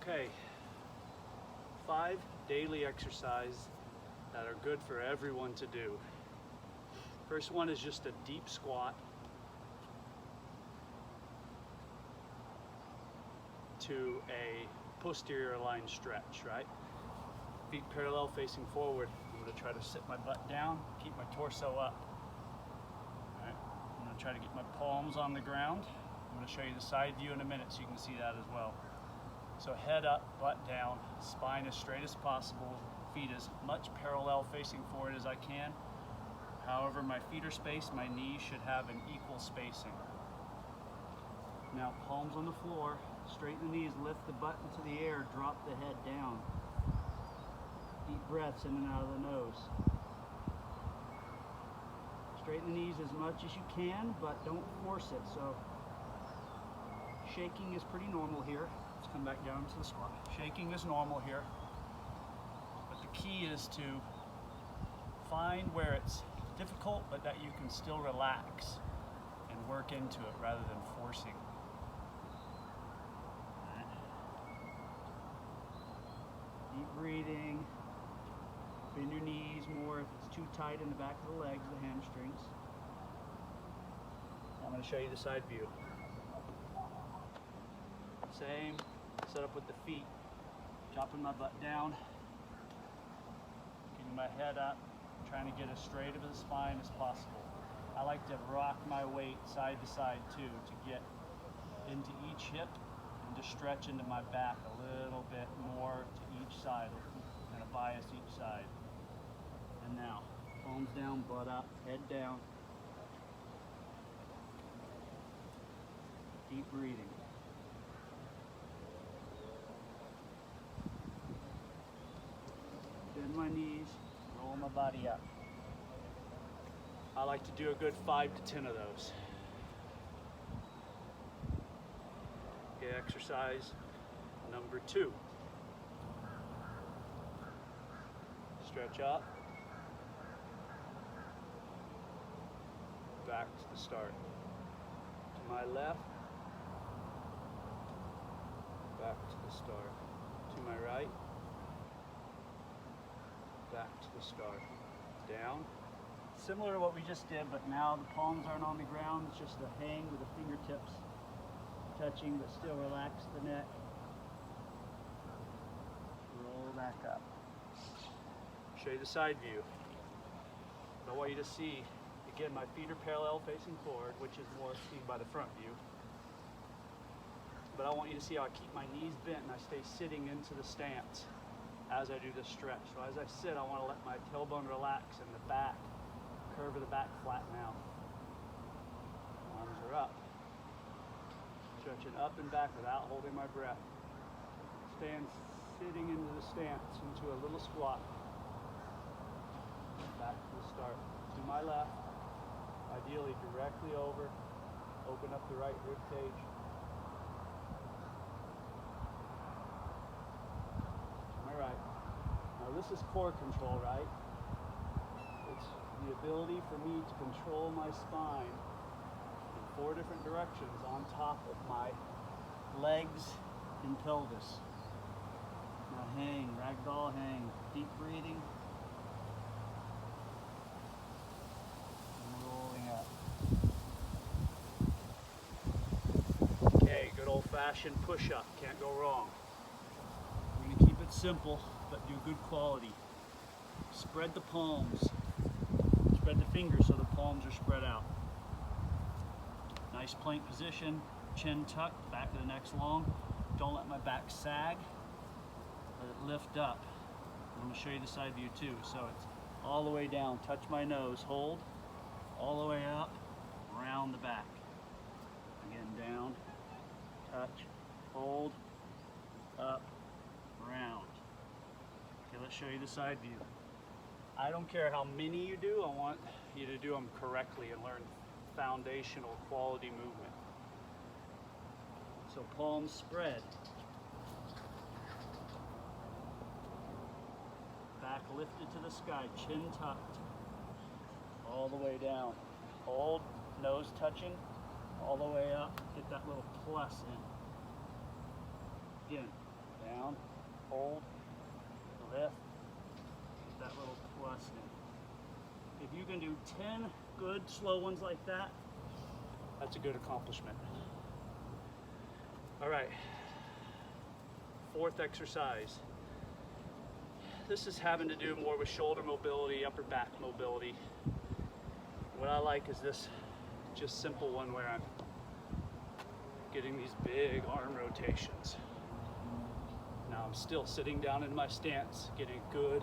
Okay, 5 daily exercises that are good for everyone to do. First one is just a deep squat to a posterior aligned stretch, right? Feet parallel facing forward. I'm going to try to sit my butt down, keep my torso up. All right. I'm going to try to get my palms on the ground. I'm going to show you the side view in a minute so you can see that as well. So head up, butt down, spine as straight as possible, feet as much parallel facing forward as I can. However my feet are spaced, my knees should have an equal spacing. Now palms on the floor, straighten the knees, lift the butt into the air, drop the head down. Deep breaths in and out of the nose. Straighten the knees as much as you can, but don't force it. So shaking is pretty normal here. Let's come back down to the squat. Shaking is normal here, but the key is to find where it's difficult, but that you can still relax and work into it rather than forcing. Deep breathing. Bend your knees more if it's too tight in the back of the legs, the hamstrings. I'm going to show you the side view. Same setup with the feet. Dropping my butt down, getting my head up, trying to get as straight of the spine as possible. I like to rock my weight side to side too, to get into each hip and to stretch into my back a little bit more to each side, kind of bias each side. And now, palms down, butt up, head down. Deep breathing. Bend my knees, roll my body up. I like to do a good 5 to 10 of those. Okay, exercise number 2. Stretch up. Back to the start. To my left. Back to the start. To my right. Back to the start. Down. Similar to what we just did, but now the palms aren't on the ground. It's just a hang with the fingertips touching, but still relax the neck. Roll back up. Show you the side view. I want you to see, again, my feet are parallel facing forward, which is more seen by the front view. But I want you to see how I keep my knees bent and I stay sitting into the stance as I do this stretch. So as I sit, I want to let my tailbone relax and the back, curve of the back flatten out. Arms are up. Stretching up and back without holding my breath. Stand sitting into the stance, into a little squat. Back to the start. To my left, ideally directly over. Open up the right rib cage. To my right. Now this is core control, right? It's the ability for me to control my spine in 4 different directions on top of my legs and pelvis. Now hang, ragdoll hang, deep breathing. And rolling up. Okay, good old-fashioned push-up, can't go wrong. We're going to keep it simple, but do good quality. Spread the palms. Spread the fingers so the palms are spread out. Nice plank position, chin tucked, back of the neck's long. Don't let my back sag. Let it lift up. I'm going to show you the side view too. So it's all the way down, touch my nose, hold, all the way up, round the back. Again, down, touch, hold, up, round. Okay, let's show you the side view. I don't care how many you do, I want you to do them correctly and learn foundational quality movement. So palms spread. Back lifted to the sky, chin tucked. All the way down. Hold, nose touching, all the way up. Get that little plus in. Again, Down, hold, lift, get that little plus in. If you can do 10 good slow ones like that, that's a good accomplishment. All right, fourth exercise. This is having to do more with shoulder mobility, upper back mobility. What I like is this just simple one where I'm getting these big arm rotations. Now I'm still sitting down in my stance, getting good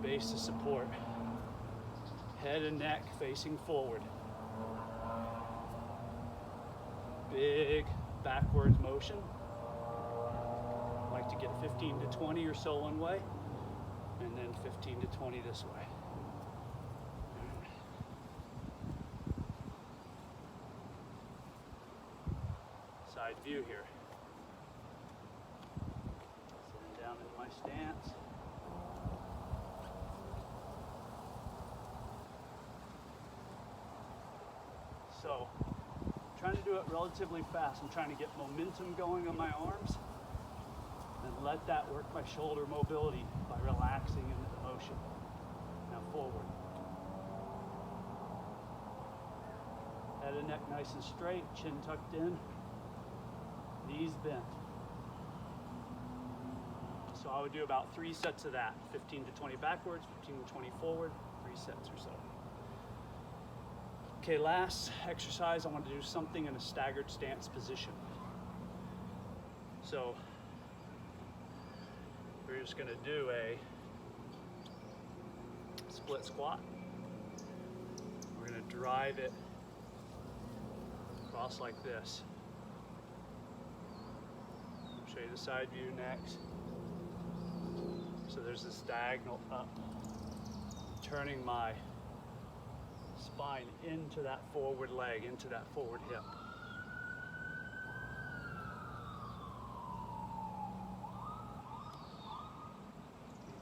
base of support. Head and neck facing forward. Big backwards motion. I like to get 15 to 20 or so one way, and then 15 to 20 this way. Side view here. Sitting down in my stance. So, trying to do it relatively fast. I'm trying to get momentum going on my arms and let that work my shoulder mobility by relaxing into the motion. Now forward. Head and neck nice and straight, chin tucked in, knees bent. So I would do about 3 sets of that, 15 to 20 backwards, 15 to 20 forward, 3 sets or so. Okay, last exercise, I want to do something in a staggered stance position. So we're just going to do a split squat. We're going to drive it across like this. I'll show you the side view next. So there's this diagonal up, turning my spine into that forward leg, into that forward hip.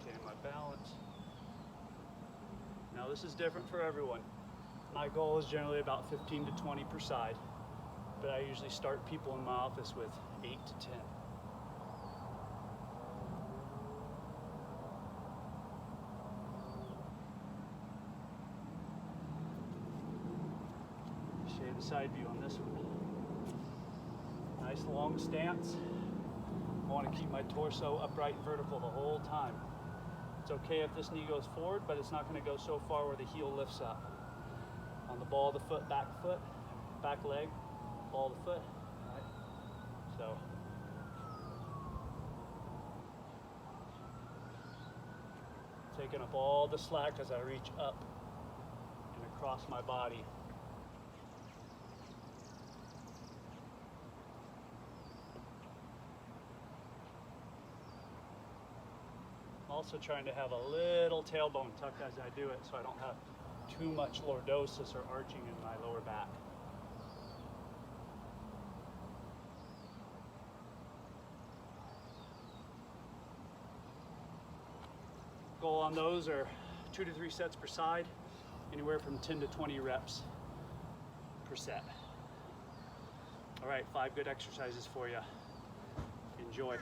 Maintain my balance. Now this is different for everyone. My goal is generally about 15 to 20 per side, but I usually start people in my office with 8 to 10. The side view on this one. Nice long stance. I want to keep my torso upright and vertical the whole time. It's okay if this knee goes forward, but it's not going to go so far where the heel lifts up. On the ball of the foot, back leg, ball of the foot. All right. So taking up all the slack as I reach up and across my body. Also trying to have a little tailbone tuck as I do it so I don't have too much lordosis or arching in my lower back. Goal on those are 2 to 3 sets per side, anywhere from 10 to 20 reps per set. All right, 5 good exercises for you. Enjoy.